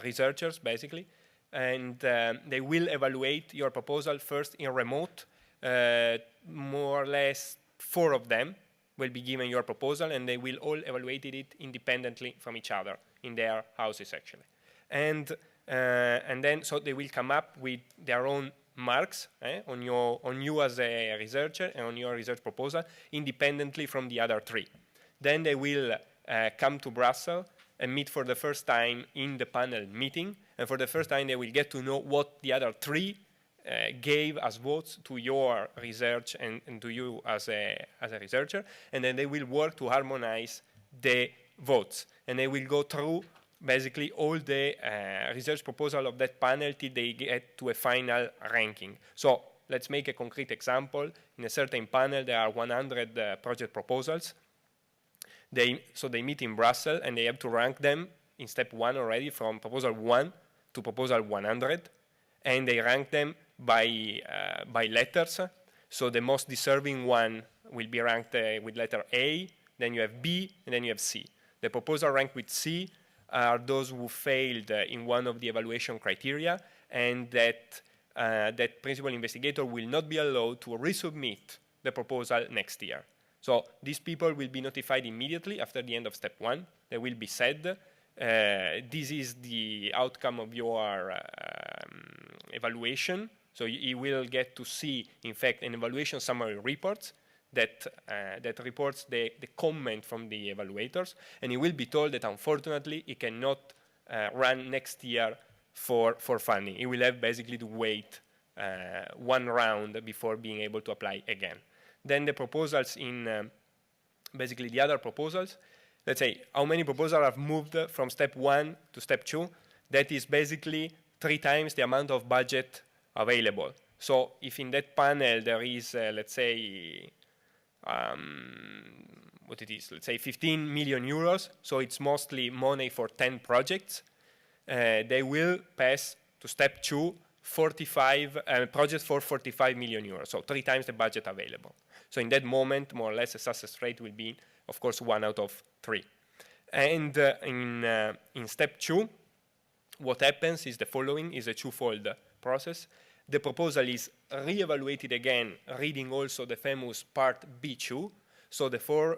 researchers, basically. And they will evaluate your proposal first in remote. More or less 4 of them will be given your proposal, and they will all evaluate it independently from each other in their houses, actually. And then, so they will come up with their own marks on you as a researcher and on your research proposal, independently from the other 3. Then they will come to Brussels and meet for the first time in the panel meeting, and for the first time they will get to know what the other 3 gave as votes to your research and to you as a researcher, and then they will work to harmonize the votes. And they will go through basically all the research proposal of that panel till they get to a final ranking. So let's make a concrete example. In a certain panel, there are 100 project proposals. So they meet in Brussels, and they have to rank them in step 1 already, from proposal 1 to proposal 100, and they rank them by letters. So the most deserving one will be ranked with letter A, then you have B, and then you have C. The proposal ranked with C are those who failed in one of the evaluation criteria, and that principal investigator will not be allowed to resubmit the proposal next year. So these people will be notified immediately after the end of step 1. They will be said, this is the outcome of your evaluation. So you will get to see, in fact, an evaluation summary report that reports the comment from the evaluators. And he will be told that, unfortunately, he cannot run next year for funding. He will have basically to wait 1 round before being able to apply again. Then the proposals basically the other proposals, let's say how many proposals have moved from step 1 to step 2. That is basically 3 times the amount of budget available. So if in that panel there is, let's say, what it is, let's say 15 million euros, so it's mostly money for 10 projects, they will pass to step 2 45 projects for 45 million euros, so 3 times the budget available. So in that moment, more or less, the success rate will be, of course, 1 out of 3. And in step 2, what happens is the following, is a twofold process. The proposal is re-evaluated again, reading also the famous part B2. So the 4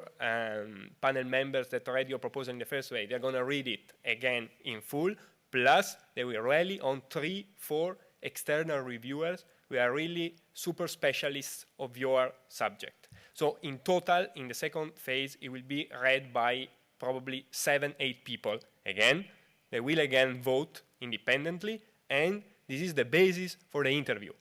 panel members that read your proposal in the first way, they're going to read it again in full, plus they will rely on 3, 4 external reviewers who are really super specialists of your subject. So in total, in the second phase, it will be read by probably 7, 8 people. Again, they will again vote independently, and this is the basis for the interview.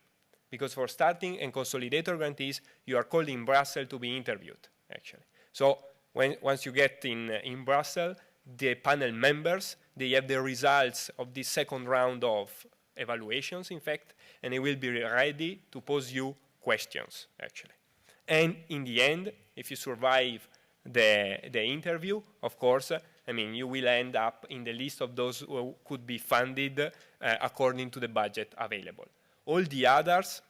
Because for starting and consolidator grantees, you are called in Brussels to be interviewed, actually. So once you get in Brussels, the panel members, they have the results of this second round of evaluations, in fact, and they will be ready to pose you questions, actually. And in the end, if you survive the interview, of course, I mean, you will end up in the list of those who could be funded according to the budget available. All the others,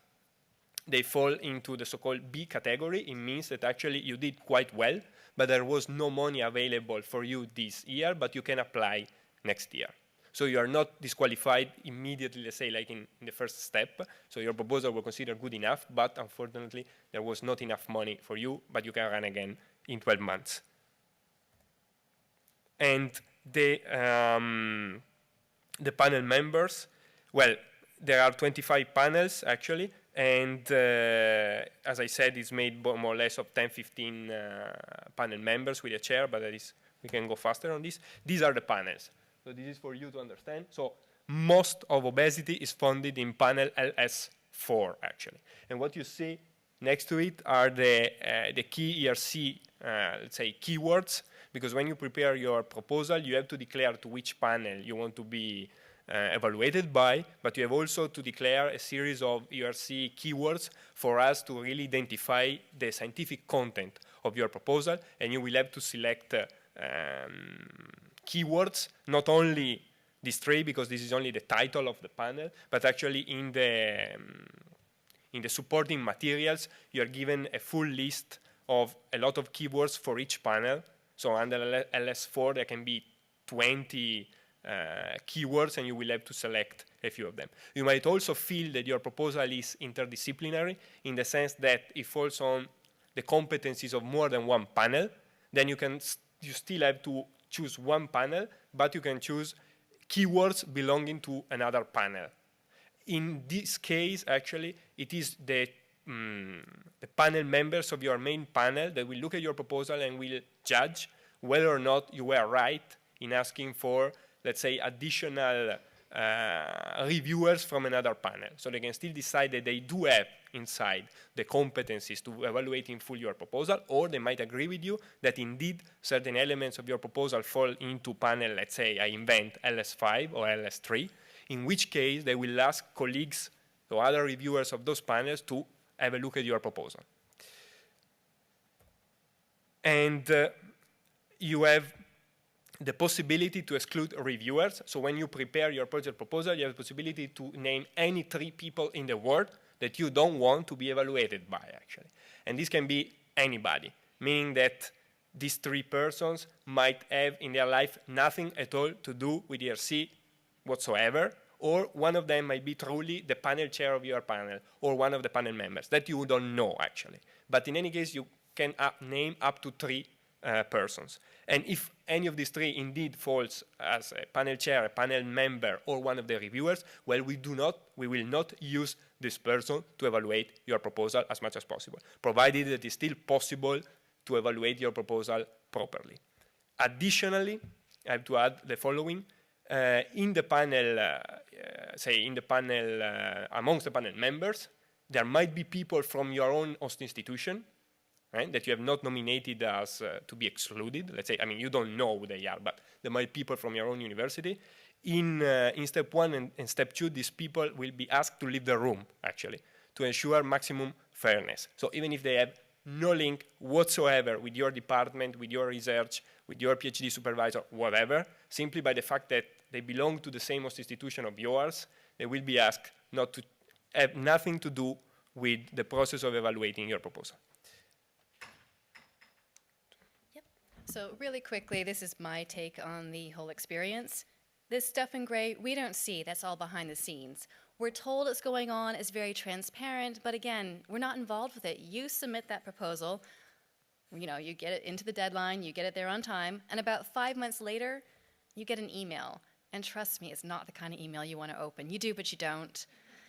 they fall into the so-called B category. It means that actually you did quite well, but there was no money available for you this year, but you can apply next year. So you are not disqualified immediately, let's say, like in the first step. So your proposal was considered good enough, but unfortunately, there was not enough money for you, but you can run again in 12 months. And the panel members, well, there are 25 panels, actually, and as I said, it's made more or less of 10, 15 panel members with a chair, but that is, we can go faster on this. These are the panels. So this is for you to understand. So most of obesity is funded in panel LS4, actually. And what you see next to it are the key ERC, let's say, keywords, because when you prepare your proposal, you have to declare to which panel you want to be evaluated by, but you have also to declare a series of ERC keywords for us to really identify the scientific content of your proposal, and you will have to select keywords, not only these three, because this is only the title of the panel, but actually in the supporting materials, you are given a full list of a lot of keywords for each panel. So under LS4, there can be 20 keywords, and you will have to select a few of them. You might also feel that your proposal is interdisciplinary, in the sense that it falls on the competencies of more than one panel. Then you still have to choose one panel, but you can choose keywords belonging to another panel. In this case, actually, it is the panel members of your main panel that will look at your proposal and will judge whether or not you were right in asking for, let's say, additional reviewers from another panel. So they can still decide that they do have inside the competencies to evaluate in full your proposal, or they might agree with you that indeed certain elements of your proposal fall into panel, let's say, I invent LS5 or LS3, in which case they will ask colleagues or other reviewers of those panels to have a look at your proposal. And you have the possibility to exclude reviewers. So when you prepare your project proposal, you have the possibility to name any 3 people in the world that you don't want to be evaluated by, actually. And this can be anybody, meaning that these 3 persons might have in their life nothing at all to do with ERC whatsoever, or one of them might be truly the panel chair of your panel, or one of the panel members, that you don't know, actually. But in any case, you can name up to 3 persons. And if any of these 3 indeed falls as a panel chair, a panel member, or one of the reviewers, well, we will not use this person to evaluate your proposal as much as possible, provided it is still possible to evaluate your proposal properly. Additionally, I have to add the following. In the panel, amongst the panel members, there might be people from your own host institution, right, that you have not nominated as to be excluded. Let's say, I mean, you don't know who they are, but there might be people from your own university. In step 1 and step 2, these people will be asked to leave the room, actually, to ensure maximum fairness. So even if they have no link whatsoever with your department, with your research, with your PhD supervisor, whatever, simply by the fact that they belong to the same host institution of yours, they will be asked not to have nothing to do with the process of evaluating your proposal. Yep. So really quickly, this is my take on the whole experience. This stuff in gray, we don't see. That's all behind the scenes. We're told it's going on, it's very transparent, but again, we're not involved with it. You submit that proposal, you know, you get it into the deadline, you get it there on time, and about 5 months later, you get an email. And trust me, it's not the kind of email you want to open. You do, but you don't.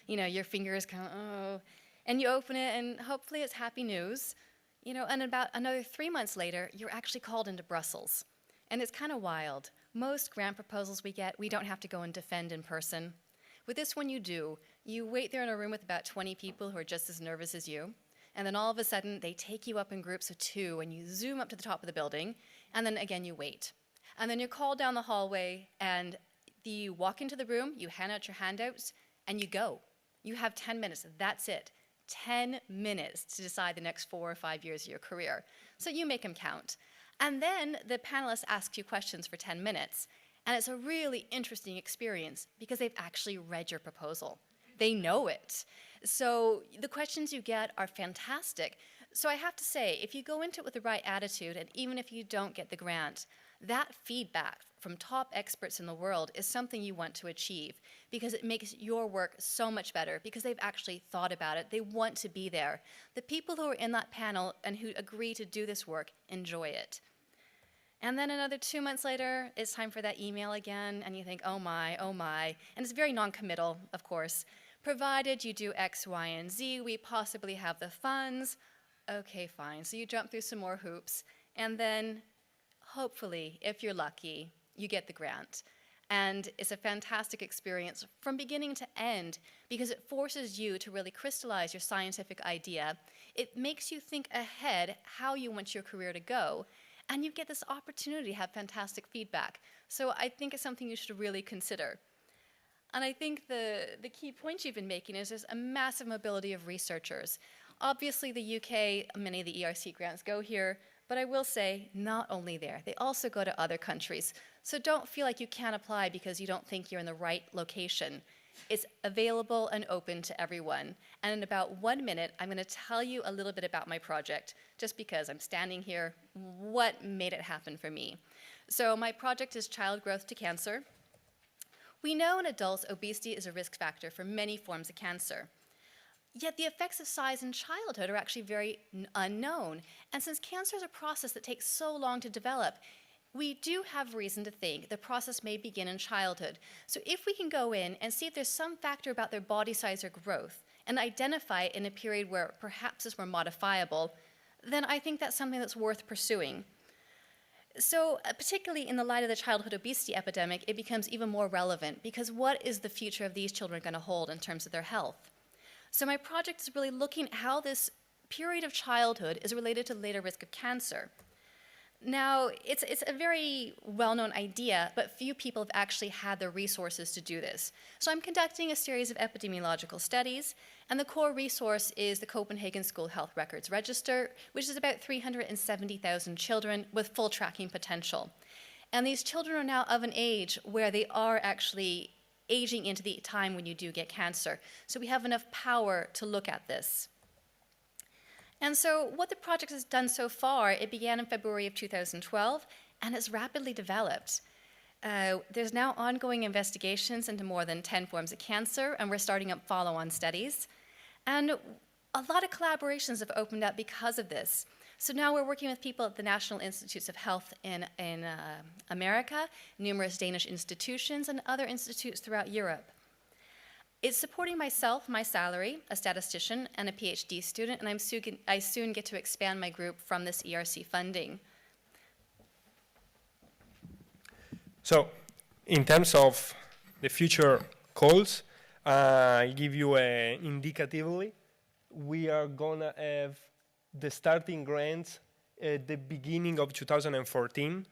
You know, your fingers kind of, oh. And you open it, and hopefully it's happy news. You know, and about another 3 months later, you're actually called into Brussels. And it's kind of wild. Most grant proposals we get, we don't have to go and defend in person. With this one, you do. You wait there in a room with about 20 people who are just as nervous as you. And then all of a sudden, they take you up in groups of 2, and you zoom up to the top of the building. And then again, you wait. And then you're called down the hallway, and you walk into the room, you hand out your handouts, and you go. You have 10 minutes. That's it. 10 minutes to decide the next 4 or 5 years of your career. So you make them count. And then the panelists ask you questions for 10 minutes. And it's a really interesting experience because they've actually read your proposal. They know it. So the questions you get are fantastic. So I have to say, if you go into it with the right attitude, and even if you don't get the grant, that feedback from top experts in the world is something you want to achieve because it makes your work so much better because they've actually thought about it. They want to be there. The people who are in that panel and who agree to do this work enjoy it. And then another 2 months later, it's time for that email again, and you think, oh my, and it's very non-committal, of course. Provided you do X, Y, and Z, we possibly have the funds. Okay, fine. So you jump through some more hoops, and then hopefully, if you're lucky, you get the grant. And it's a fantastic experience from beginning to end because it forces you to really crystallize your scientific idea. It makes you think ahead how you want your career to go. And you get this opportunity to have fantastic feedback. So I think it's something you should really consider. And I think the key point you've been making is there's a massive mobility of researchers. Obviously, the UK, many of the ERC grants go here, But I will say, not only there, they also go to other countries. So don't feel like you can't apply because you don't think you're in the right location. It's available and open to everyone. And in about 1 minute, I'm going to tell you a little bit about my project, just because I'm standing here, what made it happen for me. So my project is Child Growth to Cancer. We know in adults obesity is a risk factor for many forms of cancer. Yet the effects of size in childhood are actually very unknown. And since cancer is a process that takes so long to develop, we do have reason to think the process may begin in childhood. So if we can go in and see if there's some factor about their body size or growth and identify it in a period where perhaps it's more modifiable, then I think that's something that's worth pursuing. So particularly in the light of the childhood obesity epidemic, it becomes even more relevant because what is the future of these children going to hold in terms of their health? So my project is really looking at how this period of childhood is related to later risk of cancer. Now, it's a very well-known idea, but few people have actually had the resources to do this. So I'm conducting a series of epidemiological studies, and the core resource is the Copenhagen School Health Records Register, which is about 370,000 children with full tracking potential. And these children are now of an age where they are actually aging into the time when you do get cancer. So we have enough power to look at this. And so what the project has done so far, it began in February of 2012, and it's rapidly developed. There's now ongoing investigations into more than 10 forms of cancer, and we're starting up follow-on studies. And a lot of collaborations have opened up because of this. So now we're working with people at the National Institutes of Health in America, numerous Danish institutions, and other institutes throughout Europe. It's supporting myself, my salary, a statistician, and a PhD student, and I soon get to expand my group from this ERC funding. So, in terms of the future calls, I'll give you indicatively. We are going to have the starting grants at the beginning of 2014,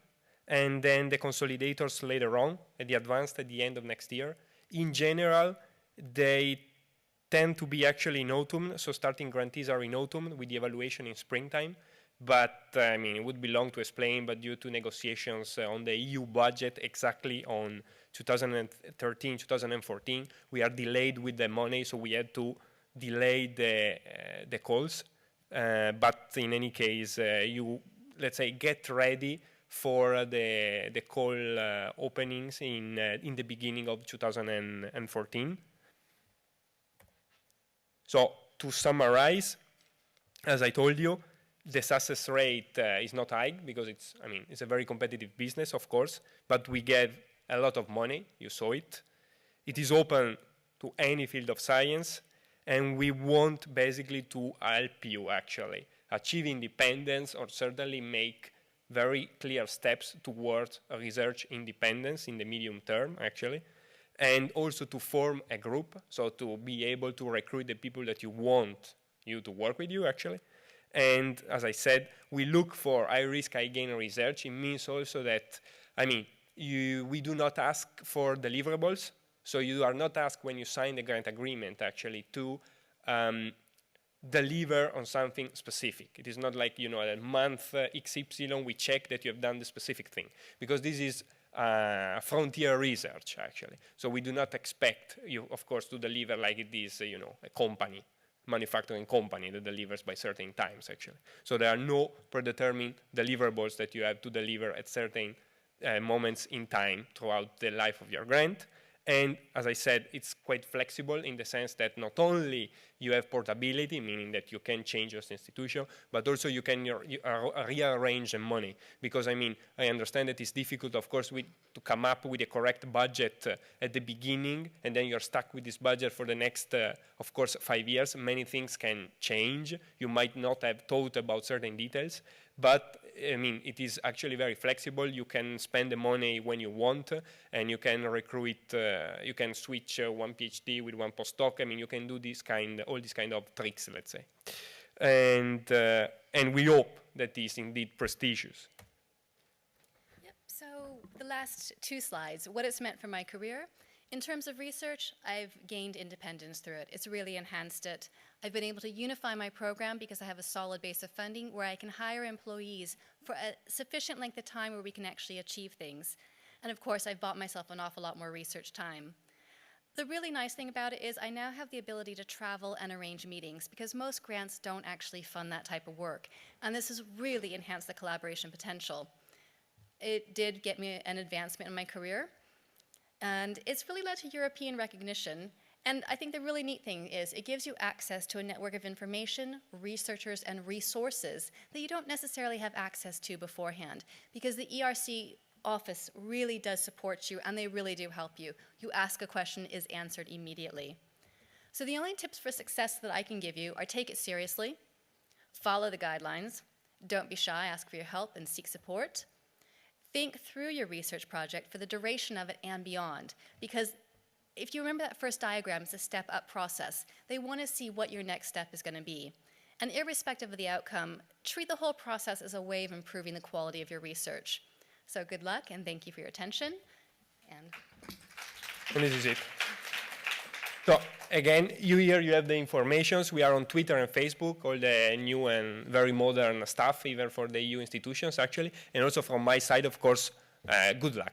and then the consolidators later on, at the advanced at the end of next year. In general, they tend to be actually in autumn, so starting grantees are in autumn with the evaluation in springtime. But, I mean, it would be long to explain, but due to negotiations on the EU budget exactly on 2013, 2014, we are delayed with the money, so we had to delay the calls. But in any case, you, let's say, get ready for the call openings in the beginning of 2014. So to summarize, as I told you, the success rate is not high because it's a very competitive business, of course, but we get a lot of money, you saw it. It is open to any field of science, and we want basically to help you actually achieve independence or certainly make very clear steps towards research independence in the medium term, actually. And also to form a group, so to be able to recruit the people that you want you to work with you, actually. And as I said, we look for high-risk, high-gain research. It means also that, we do not ask for deliverables. So you are not asked when you sign the grant agreement, actually, to deliver on something specific. It is not like, at month XY, we check that you have done the specific thing. Because this is frontier research, actually. So we do not expect you, of course, to deliver like it is, a company, manufacturing company that delivers by certain times, actually. So there are no predetermined deliverables that you have to deliver at certain moments in time throughout the life of your grant. And as I said, it's quite flexible in the sense that not only you have portability, meaning that you can change your institution, but also you can rearrange the money. Because I understand that it's difficult, of course, to come up with the correct budget at the beginning, and then you're stuck with this budget for the next, of course, 5 years. Many things can change. You might not have thought about certain details. But, it is actually very flexible. You can spend the money when you want, and you can recruit, you can switch one PhD with one postdoc. You can do all these kind of tricks, let's say. And we hope that is indeed prestigious. Yep. So the last 2 slides, what it's meant for my career. In terms of research, I've gained independence through it. It's really enhanced it. I've been able to unify my program because I have a solid base of funding where I can hire employees for a sufficient length of time where we can actually achieve things. And of course, I've bought myself an awful lot more research time. The really nice thing about it is I now have the ability to travel and arrange meetings because most grants don't actually fund that type of work. And this has really enhanced the collaboration potential. It did get me an advancement in my career, and it's really led to European recognition. And I think the really neat thing is it gives you access to a network of information, researchers, and resources that you don't necessarily have access to beforehand, because the ERC office really does support you, and they really do help you. You ask a question, is answered immediately. So the only tips for success that I can give you are take it seriously, follow the guidelines, don't be shy, ask for your help, and seek support. Think through your research project for the duration of it and beyond, because if you remember that first diagram, it's a step-up process. They want to see what your next step is going to be. And irrespective of the outcome, treat the whole process as a way of improving the quality of your research. So good luck, and thank you for your attention. And this is it. So again, you have the informations. We are on Twitter and Facebook, all the new and very modern stuff, even for the EU institutions, actually. And also from my side, of course, good luck.